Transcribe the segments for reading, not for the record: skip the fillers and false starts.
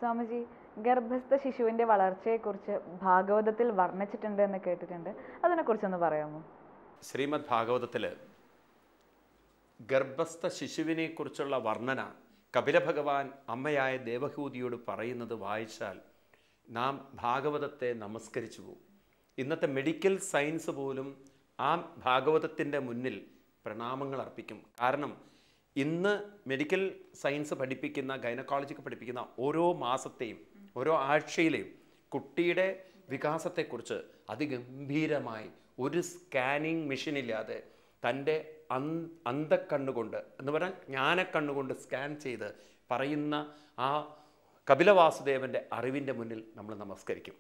സ്വാമിജി, ഗർഭസ്ഥ ശിശുവിന്റെ വളർച്ചയെക്കുറിച്ച് ഭാഗവതത്തിൽ വർണ്ണിച്ചിട്ടുണ്ട് എന്ന് കേട്ടിട്ടുണ്ട്. അതിനെക്കുറിച്ചൊന്ന് പറയാമോ? ശ്രീമദ് ഭാഗവതത്തിൽ ഗർഭസ്ഥ ശിശുവിനെ കുറിച്ചുള്ള വർണ്ണന കപില ഭഗവാൻ അമ്മയായ ദേവഹൂതിയോട് പറയുന്നത് വായിച്ചാൽ നാം ഭാഗവതത്തെ നമസ്കരിച്ചു പോകും. ഇന്നത്തെ മെഡിക്കൽ സയൻസ് പോലും ആ ഭാഗവതത്തിൻ്റെ മുന്നിൽ പ്രണാമങ്ങൾ അർപ്പിക്കും. കാരണം ഇന്ന് മെഡിക്കൽ സയൻസ് പഠിപ്പിക്കുന്ന, ഗൈനക്കോളജിക്ക് പഠിപ്പിക്കുന്ന ഓരോ മാസത്തെയും ഓരോ ആഴ്ചയിലെയും കുട്ടിയുടെ വികാസത്തെക്കുറിച്ച് അതിഗംഭീരമായി ഒരു സ്കാനിങ് മെഷീനില്ലാതെ തൻ്റെ അന്ധക്കണ്ണുകൊണ്ട് എന്ന് പറഞ്ഞാൽ ജ്ഞാനക്കണ്ണുകൊണ്ട് സ്കാൻ ചെയ്ത് പറയുന്ന ആ കപിലവാസുദേവൻ്റെ അറിവിൻ്റെ മുന്നിൽ നമ്മൾ നമസ്കരിക്കും.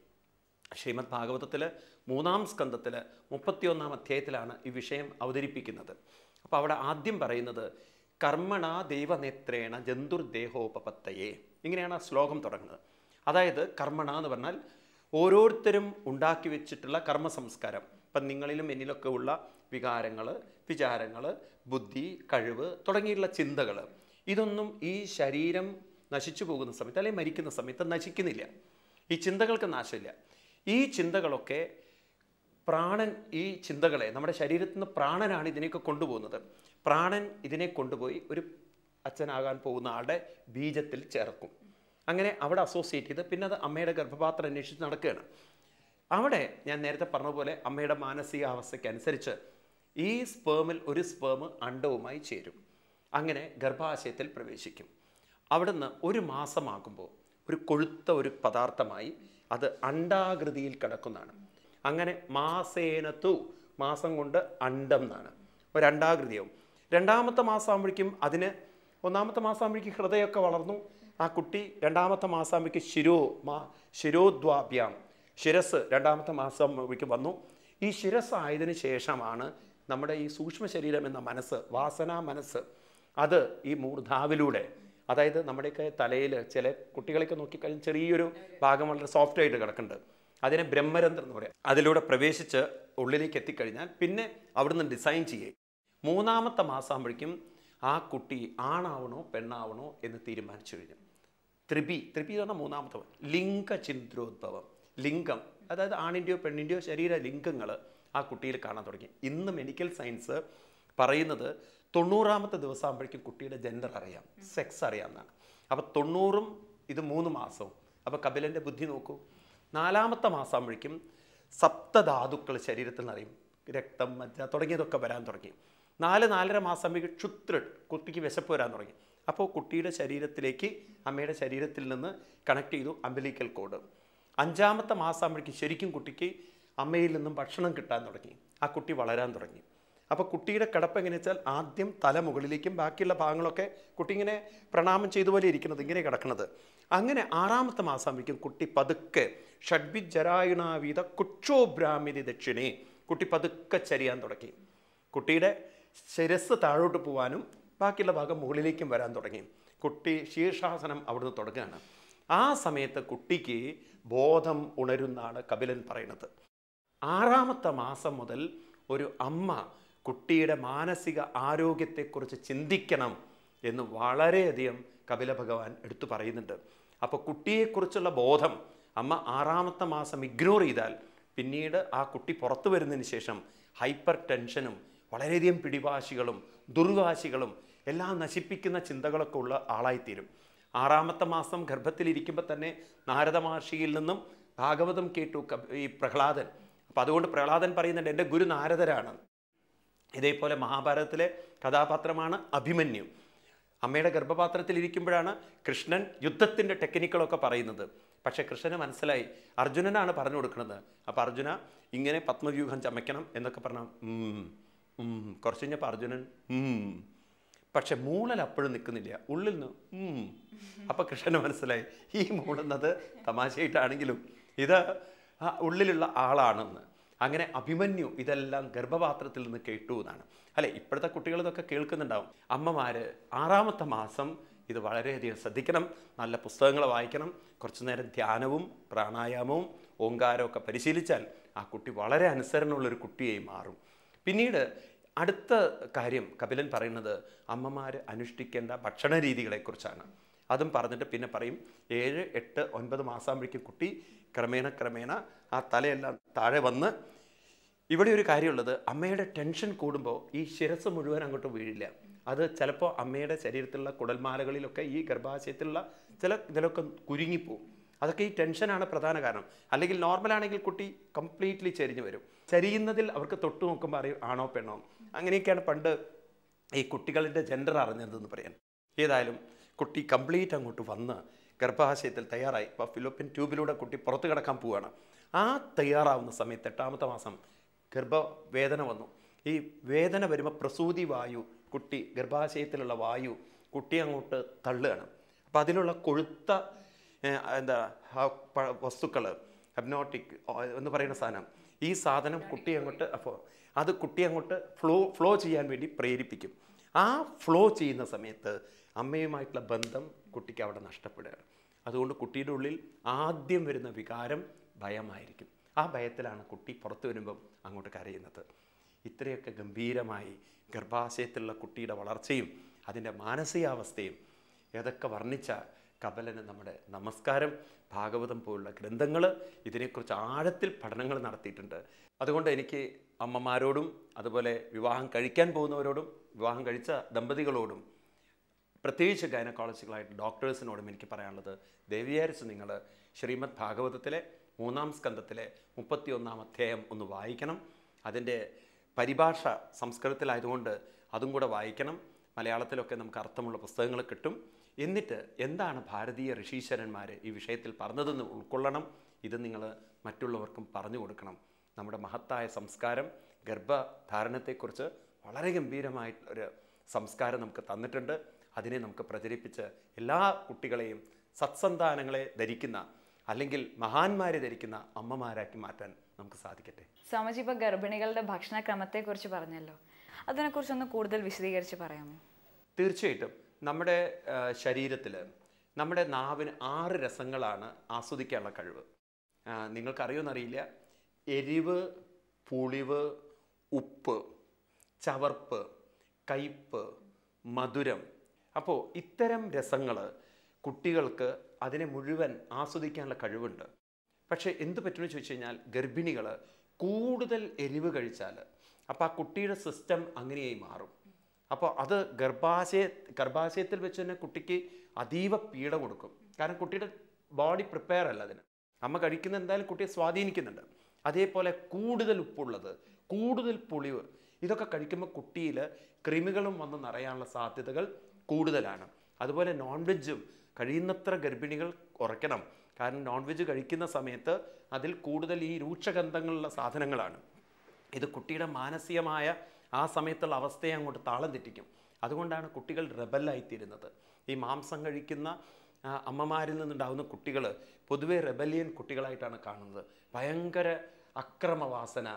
ശ്രീമദ് ഭാഗവതത്തിൽ 3-ാം സ്കന്ധത്തിൽ 31-ാം അധ്യായത്തിലാണ് ഈ വിഷയം അവതരിപ്പിക്കുന്നത്. അപ്പോൾ അവിടെ ആദ്യം പറയുന്നത് കർമ്മണ ദൈവനേത്രേണ ജന്തുർദേഹോപപത്തയെ, ഇങ്ങനെയാണ് ആ ശ്ലോകം തുടങ്ങുന്നത്. അതായത് കർമ്മണ എന്ന് പറഞ്ഞാൽ ഓരോരുത്തരും ഉണ്ടാക്കി വെച്ചിട്ടുള്ള കർമ്മ സംസ്കാരം. ഇപ്പം നിങ്ങളിലും എന്നിലൊക്കെ ഉള്ള വികാരങ്ങൾ, വിചാരങ്ങൾ, ബുദ്ധി, കഴിവ് തുടങ്ങിയുള്ള ചിന്തകൾ, ഇതൊന്നും ഈ ശരീരം നശിച്ചു പോകുന്ന സമയത്ത് അല്ലെങ്കിൽ മരിക്കുന്ന സമയത്ത് നശിക്കുന്നില്ല. ഈ ചിന്തകൾക്ക് നാശമില്ല. ഈ ചിന്തകളൊക്കെ പ്രാണൻ, ഈ ചിന്തകളെ നമ്മുടെ ശരീരത്തിൽ നിന്ന് പ്രാണനാണ് ഇതിനെയൊക്കെ കൊണ്ടുപോകുന്നത്. പ്രാണൻ ഇതിനെ കൊണ്ടുപോയി ഒരു അച്ഛനാകാൻ പോകുന്ന ആളുടെ ബീജത്തിൽ ചേർക്കും. അങ്ങനെ അവിടെ അസോസിയേറ്റ് ചെയ്ത് പിന്നെ അത് അമ്മയുടെ ഗർഭപാത്രം അന്വേഷിച്ച് നടക്കുകയാണ്. അവിടെ ഞാൻ നേരത്തെ പറഞ്ഞ പോലെ അമ്മയുടെ മാനസികാവസ്ഥയ്ക്കനുസരിച്ച് ഈ സ്പേമിൽ ഒരു സ്പേം അണ്ഡവുമായി ചേരും. അങ്ങനെ ഗർഭാശയത്തിൽ പ്രവേശിക്കും. അവിടുന്ന് ഒരു മാസമാകുമ്പോൾ ഒരു കൊഴുത്ത ഒരു പദാർത്ഥമായി അത് അണ്ഡാകൃതിയിൽ കിടക്കുന്നതാണ്. അങ്ങനെ മാസേനത്തു, മാസം കൊണ്ട് അണ്ഡം എന്നാണ്, ഒരു അണ്ഡാകൃതിയാവും. 2-ാമത്തെ മാസമാകുമ്പോഴേക്കും അതിന് 1-ാമത്തെ മാസമാകുമ്പോഴേക്കും ഹൃദയമൊക്കെ വളർന്നു. ആ കുട്ടി 2-ാമത്തെ മാസമാകുമ്പോഴേക്കും ശിരോദ്വാഭ്യാം, ശിരസ് 2-ാമത്തെ മാസമാകുമ്പോഴേക്കും വന്നു. ഈ ശിരസ് ആയതിനു ശേഷമാണ് നമ്മുടെ ഈ സൂക്ഷ്മ ശരീരം എന്ന മനസ്സ്, വാസനാ മനസ്സ്, അത് ഈ മൂർധാവിലൂടെ, അതായത് നമ്മുടെയൊക്കെ തലയിൽ ചില കുട്ടികളൊക്കെ നോക്കിക്കഴിഞ്ഞാൽ ചെറിയൊരു ഭാഗം വളരെ സോഫ്റ്റ് ആയിട്ട് കിടക്കുന്നുണ്ട്. അതിനെ ബ്രഹ്മരന്ധ്രം എന്ന് പറയാം. അതിലൂടെ പ്രവേശിച്ച് ഉള്ളിലേക്ക് എത്തിക്കഴിഞ്ഞാൽ പിന്നെ അവിടുന്ന് ഡിസൈൻ ചെയ്യേ 3-ാമത്തെ മാസമാകുമ്പോഴേക്കും ആ കുട്ടി ആണാവണോ പെണ്ണാവണോ എന്ന് തീരുമാനിച്ചു കഴിഞ്ഞു. ത്രിപി എന്ന് പറഞ്ഞാൽ 3-ാമത്തെ ലിംഗചിന്ദ്രോദ്ഭവം. ലിംഗം, അതായത് ആണിൻ്റെയോ പെണ്ണിൻ്റെയോ ശരീര ലിംഗങ്ങൾ ആ കുട്ടിയിൽ കാണാൻ തുടങ്ങി. ഇന്ന് മെഡിക്കൽ സയൻസ് പറയുന്നത് 90-ാമത്തെ ദിവസമാകുമ്പോഴേക്കും കുട്ടിയുടെ ജെൻഡർ അറിയാം, സെക്സ് അറിയാമെന്നാണ്. അപ്പോൾ 90-ഉം ഇത് 3 മാസവും. അപ്പോൾ കപിലൻ്റെ ബുദ്ധി നോക്കൂ. 4-ാമത്തെ മാസമാകുമ്പോഴേക്കും സപ്തധാതുക്കൾ ശരീരത്തിൽ നിന്നറിയും, രക്തം, മജ്ജ തുടങ്ങിയതൊക്കെ വരാൻ തുടങ്ങി. 4-4.5 മാസമാകുമ്പോഴേക്കും ക്ഷുത്രൻ, കുട്ടിക്ക് വിശപ്പ് വരാൻ തുടങ്ങി. അപ്പോൾ കുട്ടിയുടെ ശരീരത്തിലേക്ക് അമ്മയുടെ ശരീരത്തിൽ നിന്ന് കണക്ട് ചെയ്തു അംബിലിക്കൽ കോഡ്. 5-ാമത്തെ മാസമാകുമ്പോഴേക്കും ശരിക്കും കുട്ടിക്ക് അമ്മയിൽ നിന്നും ഭക്ഷണം കിട്ടാൻ തുടങ്ങി. ആ കുട്ടി വളരാൻ തുടങ്ങി. അപ്പോൾ കുട്ടിയുടെ കിടപ്പ് എങ്ങനെയാ വെച്ചാൽ ആദ്യം തല മുകളിലേക്കും ബാക്കിയുള്ള ഭാഗങ്ങളൊക്കെ കുട്ടി ഇങ്ങനെ പ്രണാമം ചെയ്ത പോലെ ഇരിക്കുന്നത്, ഇങ്ങനെ കിടക്കുന്നത്. അങ്ങനെ 6-ാമത്തെ മാസമാകുമ്പോഴേക്കും കുട്ടി പതുക്കെ ഷഡ്വിജരായുണാവീത കുക്ഷോഭ്രാമിതി ദക്ഷിണേ, കുട്ടി പതുക്കെ ചരിയാൻ തുടങ്ങി. കുട്ടിയുടെ ശിരസ് താഴോട്ട് പോകാനും ബാക്കിയുള്ള ഭാഗം മുകളിലേക്കും വരാൻ തുടങ്ങി. കുട്ടി ശീർഷാസനം അവിടുന്ന് തുടങ്ങുകയാണ്. ആ സമയത്ത് കുട്ടിക്ക് ബോധം ഉണരുന്നാണ് കപിലൻ പറയുന്നത്. 6-ാമത്തെ മാസം മുതൽ ഒരു അമ്മ കുട്ടിയുടെ മാനസിക ആരോഗ്യത്തെക്കുറിച്ച് ചിന്തിക്കണം എന്ന് വളരെയധികം കപില ഭഗവാൻ എടുത്തു പറയുന്നുണ്ട്. അപ്പോൾ കുട്ടിയെക്കുറിച്ചുള്ള ബോധം അമ്മ 6-ാമത്തെ മാസം ഇഗ്നോർ ചെയ്താൽ പിന്നീട് ആ കുട്ടി പുറത്തു വരുന്നതിന് ശേഷം ഹൈപ്പർ ടെൻഷനും വളരെയധികം പിടിവാശികളും ദുർവാശികളും എല്ലാം നശിപ്പിക്കുന്ന ചിന്തകളൊക്കെ ഉള്ള ആളായിത്തീരും. 6-ാമത്തെ മാസം ഗർഭത്തിലിരിക്കുമ്പോൾ തന്നെ നാരദ മഹർഷിയിൽ നിന്നും ഭാഗവതം കേട്ടു ഈ പ്രഹ്ലാദൻ. അപ്പം അതുകൊണ്ട് പ്രഹ്ലാദൻ പറയുന്നുണ്ട് എൻ്റെ ഗുരു നാരദരാണ്. ഇതേപോലെ മഹാഭാരതത്തിലെ കഥാപാത്രമാണ് അഭിമന്യു. അമ്മയുടെ ഗർഭപാത്രത്തിലിരിക്കുമ്പോഴാണ് കൃഷ്ണൻ യുദ്ധത്തിൻ്റെ ടെക്നിക്കുകളൊക്കെ പറയുന്നത്. പക്ഷേ കൃഷ്ണന് മനസ്സിലായി അർജുനനാണ് പറഞ്ഞു കൊടുക്കുന്നത്. അപ്പോൾ അർജുന ഇങ്ങനെ പത്മവ്യൂഹം ചമയ്ക്കണം എന്നൊക്കെ പറഞ്ഞാൽ കുറച്ച് കഴിഞ്ഞപ്പോൾ അർജുനൻ പക്ഷെ മൂളൽ അപ്പോഴും നിൽക്കുന്നില്ല, ഉള്ളിൽ നിന്ന് അപ്പം കൃഷ്ണന് മനസ്സിലായി ഈ മൂളുന്നത് തമാശയായിട്ടാണെങ്കിലും ഇത് ഉള്ളിലുള്ള ആളാണെന്ന്. അങ്ങനെ അഭിമന്യു ഇതെല്ലാം ഗർഭപാത്രത്തിൽ നിന്ന് കേട്ടു എന്നാണ്. അല്ലെ, ഇപ്പോഴത്തെ കുട്ടികൾ ഇതൊക്കെ കേൾക്കുന്നുണ്ടാവും. അമ്മമാർ 6-ാമത്തെ മാസം ഇത് വളരെയധികം ശ്രദ്ധിക്കണം. നല്ല പുസ്തകങ്ങൾ വായിക്കണം. കുറച്ചു നേരം ധ്യാനവും പ്രാണായാമവും ഓങ്കാരമൊക്കെ പരിശീലിച്ചാൽ ആ കുട്ടി വളരെ അനുസരണമുള്ളൊരു കുട്ടിയായി മാറും. പിന്നീട് അടുത്ത കാര്യം കപിലൻ പറയുന്നത് അമ്മമാർ അനുഷ്ഠിക്കേണ്ട ഭക്ഷണ രീതികളെക്കുറിച്ചാണ്. അതും പറഞ്ഞിട്ട് പിന്നെ പറയും 7, 8, 9 മാസമാകുമ്പോഴേക്കും കുട്ടി ക്രമേണ ആ തലയെല്ലാം താഴെ വന്ന്. ഇവിടെ ഒരു കാര്യമുള്ളത്, അമ്മയുടെ ടെൻഷൻ കൂടുമ്പോൾ ഈ ശിരസ് മുഴുവൻ അങ്ങോട്ട് വീഴില്ല. അത് ചിലപ്പോൾ അമ്മയുടെ ശരീരത്തിലുള്ള കുടൽമാലകളിലൊക്കെ ഈ ഗർഭാശയത്തിലുള്ള ഇതിലൊക്കെ കുരുങ്ങിപ്പോവും. അതൊക്കെ ഈ ടെൻഷനാണ് പ്രധാന കാരണം. അല്ലെങ്കിൽ നോർമലാണെങ്കിൽ കുട്ടി കംപ്ലീറ്റ്ലി ചെരിഞ്ഞു വരും. ചരിയുന്നതിൽ അവർക്ക് തൊട്ട് നോക്കുമ്പോൾ അറിയും ആണോ പെണ്ണോ. അങ്ങനെയൊക്കെയാണ് പണ്ട് ഈ കുട്ടികളുടെ ജെൻഡർ അറിഞ്ഞതെന്ന് പറയാൻ. ഏതായാലും കുട്ടി കംപ്ലീറ്റ് അങ്ങോട്ട് വന്ന് ഗർഭാശയത്തിൽ തയ്യാറായി. ഇപ്പോൾ ഫിലോപ്പിൻ ട്യൂബിലൂടെ കുട്ടി പുറത്ത് കിടക്കാൻ പോവുകയാണ്. ആ തയ്യാറാവുന്ന സമയത്ത് 8ാമത്തെ മാസം ഗർഭവേദന വന്നു. ഈ വേദന വരുമ്പോൾ പ്രസൂതി വായു, കുട്ടി ഗർഭാശയത്തിലുള്ള വായു കുട്ടി അങ്ങോട്ട് തള്ളുകയാണ്. അപ്പോൾ അതിലുള്ള കൊഴുത്ത വസ്തുക്കൾ, ഹെപ്നോട്ടിക് എന്ന് പറയുന്ന സാധനം, ഈ സാധനം കുട്ടി അങ്ങോട്ട്, അപ്പോൾ അത് കുട്ടി അങ്ങോട്ട് ഫ്ലോ ചെയ്യാൻ വേണ്ടി പ്രേരിപ്പിക്കും. ആ ഫ്ലോ ചെയ്യുന്ന സമയത്ത് അമ്മയുമായിട്ടുള്ള ബന്ധം കുട്ടിക്ക് അവിടെ നഷ്ടപ്പെടുകയാണ്. അതുകൊണ്ട് കുട്ടിയുടെ ഉള്ളിൽ ആദ്യം വരുന്ന വികാരം ഭയമായിരിക്കും. ആ ഭയത്തിലാണ് കുട്ടി പുറത്തു വരുമ്പം അങ്ങോട്ട് കരയുന്നത്. ഇത്രയൊക്കെ ഗംഭീരമായി ഗർഭാശയത്തിലുള്ള കുട്ടിയുടെ വളർച്ചയും അതിൻ്റെ മാനസികാവസ്ഥയും ഏതൊക്കെ വർണ്ണിച്ച കപിലന് നമ്മുടെ നമസ്കാരം, ഭാഗവതം പോലുള്ള ഗ്രന്ഥങ്ങൾ ഇതിനെക്കുറിച്ച് ആഴത്തിൽ പഠനങ്ങൾ നടത്തിയിട്ടുണ്ട്. അതുകൊണ്ട് എനിക്ക് അമ്മമാരോടും അതുപോലെ വിവാഹം കഴിക്കാൻ പോകുന്നവരോടും വിവാഹം കഴിച്ച ദമ്പതികളോടും പ്രത്യേകിച്ച് ഗൈനക്കോളജിക്കലായിട്ട് ഡോക്ടേഴ്സിനോടും എനിക്ക് പറയാനുള്ളത്, ദയവിചാരിച്ച് നിങ്ങൾ ശ്രീമദ് ഭാഗവതത്തിലെ 3ാം സ്കന്ധത്തിലെ 31ാം അധ്യായം ഒന്ന് വായിക്കണം. അതിൻ്റെ പരിഭാഷ സംസ്കൃതത്തിലായതുകൊണ്ട് അതും കൂടെ വായിക്കണം. മലയാളത്തിലൊക്കെ നമുക്ക് അർത്ഥമുള്ള പുസ്തകങ്ങൾ കിട്ടും. എന്നിട്ട് എന്താണ് ഭാരതീയ ഋഷീശ്വരന്മാർ ഈ വിഷയത്തിൽ പറഞ്ഞതെന്ന് ഉൾക്കൊള്ളണം. ഇത് നിങ്ങൾ മറ്റുള്ളവർക്കും പറഞ്ഞു കൊടുക്കണം. നമ്മുടെ മഹത്തായ സംസ്കാരം ഗർഭധാരണത്തെക്കുറിച്ച് വളരെ ഗംഭീരമായിട്ടൊരു സംസ്കാരം നമുക്ക് തന്നിട്ടുണ്ട്. അതിനെ നമുക്ക് പ്രചരിപ്പിച്ച് എല്ലാ കുട്ടികളെയും സത്സന്താനങ്ങളെ ധരിക്കുന്ന അല്ലെങ്കിൽ മഹാന്മാരെ ധരിക്കുന്ന അമ്മമാരാക്കി മാറ്റാൻ നമുക്ക് സാധിക്കട്ടെ. സ്വാമിജി, ഇപ്പോൾ ഗർഭിണികളുടെ ഭക്ഷണക്രമത്തെക്കുറിച്ച് പറഞ്ഞല്ലോ, അതിനെക്കുറിച്ചൊന്ന് കൂടുതൽ വിശദീകരിച്ച് പറയാമോ? തീർച്ചയായിട്ടും. നമ്മുടെ ശരീരത്തിൽ നമ്മുടെ നാവിന് 6 രസങ്ങളാണ് ആസ്വദിക്കാനുള്ള കഴിവ്. നിങ്ങൾക്കറിയുമെന്നറിയില്ല, എരിവ്, പുളിവ്, ഉപ്പ്, ചവർപ്പ്, കയ്പ്പ്, മധുരം. അപ്പോൾ ഇത്തരം രസങ്ങൾ കുട്ടികൾക്ക് അതിനെ മുഴുവൻ ആസ്വദിക്കാനുള്ള കഴിവുണ്ട്. പക്ഷേ എന്ത് പറ്റുമെന്ന് ചോദിച്ചു കഴിഞ്ഞാൽ, ഗർഭിണികൾ കൂടുതൽ എരിവ് കഴിച്ചാൽ അപ്പോൾ ആ കുട്ടിയുടെ സിസ്റ്റം അങ്ങനെയായി മാറും. അപ്പോൾ അത് ഗർഭാശയത്തിൽ വെച്ച് തന്നെ കുട്ടിക്ക് അതീവ പീഡ കൊടുക്കും. കാരണം കുട്ടിയുടെ ബോഡി പ്രിപ്പയർ അല്ല അതിന്. അമ്മ കഴിക്കുന്ന എന്തായാലും കുട്ടിയെ സ്വാധീനിക്കുന്നുണ്ട്. അതേപോലെ കൂടുതൽ ഉപ്പുള്ളത്, കൂടുതൽ പുളിവ്, ഇതൊക്കെ കഴിക്കുമ്പോൾ കുട്ടിയിൽ കൃമികളും വന്ന് നിറയാനുള്ള സാധ്യതകൾ കൂടുതലാണ്. അതുപോലെ നോൺ വെജും കഴിയുന്നത്ര ഗർഭിണികൾ കുറയ്ക്കണം. കാരണം നോൺ വെജ് കഴിക്കുന്ന സമയത്ത് അതിൽ കൂടുതൽ ഈ രൂക്ഷഗന്ധങ്ങളുള്ള സാധനങ്ങളാണ്. ഇത് കുട്ടിയുടെ മാനസികമായ ആ സമയത്തുള്ള അവസ്ഥയെ അങ്ങോട്ട് താളം തെറ്റിക്കും. അതുകൊണ്ടാണ് കുട്ടികൾ റെബലായിത്തീരുന്നത്. ഈ മാംസം കഴിക്കുന്ന അമ്മമാരിൽ നിന്നുണ്ടാകുന്ന കുട്ടികൾ പൊതുവെ റെബലിയൻ കുട്ടികളായിട്ടാണ് കാണുന്നത്. ഭയങ്കര അക്രമവാസന.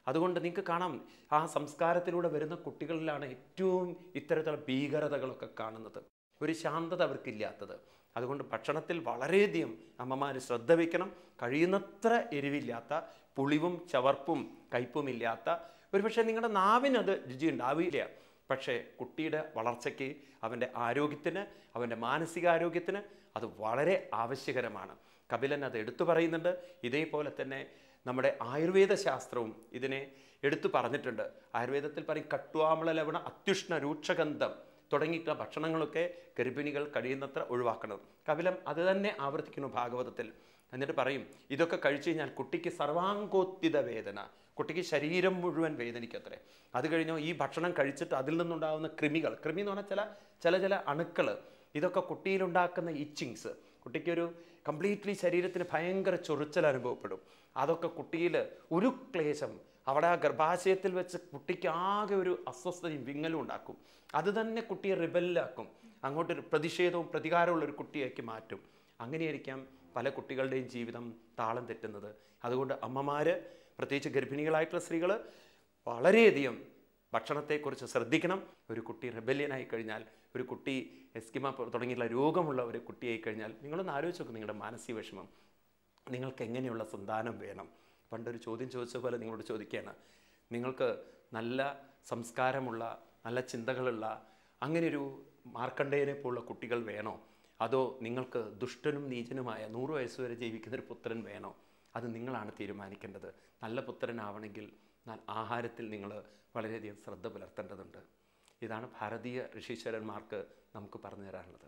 അതുകൊണ്ട് നിങ്ങൾക്ക് കാണാം, ആ സംസ്കാരത്തിലൂടെ വരുന്ന കുട്ടികളിലാണ് ഏറ്റവും ഇത്തരത്തിലുള്ള ഭീകരതകളൊക്കെ കാണുന്നത്. ഒരു ശാന്തത അവർക്കില്ലാത്തത്. അതുകൊണ്ട് ഭക്ഷണത്തിൽ വളരെയധികം അമ്മമാർ ശ്രദ്ധ വയ്ക്കണം. കഴിയുന്നത്ര എരിവില്ലാത്ത, പുളിവും ചവർപ്പും കയ്പുമില്ലാത്ത, ഒരുപക്ഷെ നിങ്ങളുടെ നാവിനത് രുചി ഉണ്ടാവില്ല, പക്ഷേ കുട്ടിയുടെ വളർച്ചയ്ക്ക്, അവൻ്റെ ആരോഗ്യത്തിന്, അവൻ്റെ മാനസികാരോഗ്യത്തിന് അത് വളരെ ആവശ്യകരമാണ്. കപിലൻ അത് എടുത്തു പറയുന്നുണ്ട്. ഇതേപോലെ തന്നെ നമ്മുടെ ആയുർവേദ ശാസ്ത്രവും ഇതിനെ എടുത്തു പറഞ്ഞിട്ടുണ്ട്. ആയുർവേദത്തിൽ പറയും കട്വാമ്ല ലവണ അത്യുഷ്ണ രൂക്ഷഗന്ധം തുടങ്ങിയിട്ടുള്ള ഭക്ഷണങ്ങളൊക്കെ ഗർഭിണികൾ കഴിയുന്നത്ര ഒഴിവാക്കണം. കപിലം അത് തന്നെ ആവർത്തിക്കുന്നു ഭാഗവതത്തിൽ. എന്നിട്ട് പറയും, ഇതൊക്കെ കഴിച്ചു കഴിഞ്ഞാൽ കുട്ടിക്ക് സർവാംഗോത്തിത വേദന, കുട്ടിക്ക് ശരീരം മുഴുവൻ വേദനിക്കത്രേ. അത് കഴിഞ്ഞോ ഈ ഭക്ഷണം കഴിച്ചിട്ട് അതിൽ നിന്നുണ്ടാകുന്ന കൃമികൾ, കൃമി എന്ന് പറഞ്ഞാൽ ചില അണുക്കൾ, ഇതൊക്കെ കുട്ടിയിലുണ്ടാക്കുന്ന ഇച്ചിങ്സ്, കുട്ടിക്കൊരു കംപ്ലീറ്റ്ലി ശരീരത്തിന് ഭയങ്കര ചൊറിച്ചൽ അനുഭവപ്പെടും. അതൊക്കെ കുട്ടിയിൽ ഒരു ക്ലേശം, അവിടെ ആ ഗർഭാശയത്തിൽ വെച്ച് കുട്ടിക്ക് ആകെ ഒരു അസ്വസ്ഥതയും വിങ്ങലും ഉണ്ടാക്കും. അത് തന്നെ കുട്ടിയെ റിബല്ലാക്കും, അങ്ങോട്ടൊരു പ്രതിഷേധവും പ്രതികാരമുള്ളൊരു കുട്ടിയാക്കി മാറ്റും. അങ്ങനെയായിരിക്കാം പല കുട്ടികളുടെയും ജീവിതം താളം തെറ്റുന്നത്. അതുകൊണ്ട് അമ്മമാർ, പ്രത്യേകിച്ച് ഗർഭിണികളായിട്ടുള്ള സ്ത്രീകൾ വളരെയധികം ഭക്ഷണത്തെക്കുറിച്ച് ശ്രദ്ധിക്കണം. ഒരു കുട്ടി റെബല്യനായി കഴിഞ്ഞാൽ, ഒരു കുട്ടി എസ്കിമ തുടങ്ങിയുള്ള രോഗമുള്ള ഒരു കുട്ടിയായി കഴിഞ്ഞാൽ, നിങ്ങളൊന്ന് ആലോചിച്ച് നോക്കും നിങ്ങളുടെ മാനസിക വിഷമം. നിങ്ങൾക്ക് എങ്ങനെയുള്ള സന്താനം വേണം? പണ്ടൊരു ചോദ്യം ചോദിച്ച പോലെ നിങ്ങളോട് ചോദിക്കുകയാണ്, നിങ്ങൾക്ക് നല്ല സംസ്കാരമുള്ള, നല്ല ചിന്തകളുള്ള, അങ്ങനെയൊരു മാർക്കണ്ഡേയനെ പോലുള്ള കുട്ടികൾ വേണോ? അതോ നിങ്ങൾക്ക് ദുഷ്ടനും നീചനുമായ 100 വയസ്സ് വരെ ജീവിക്കുന്നൊരു പുത്രൻ വേണോ? അത് നിങ്ങളാണ് തീരുമാനിക്കേണ്ടത്. നല്ല പുത്രനാവണമെങ്കിൽ ആഹാരത്തിൽ നിങ്ങൾ വളരെയധികം ശ്രദ്ധ പുലർത്തേണ്ടതുണ്ട്. ഇതാണ് ഭാരതീയ ഋഷീശ്വരന്മാർക്ക് നമുക്ക് പറഞ്ഞു തരാനുള്ളത്.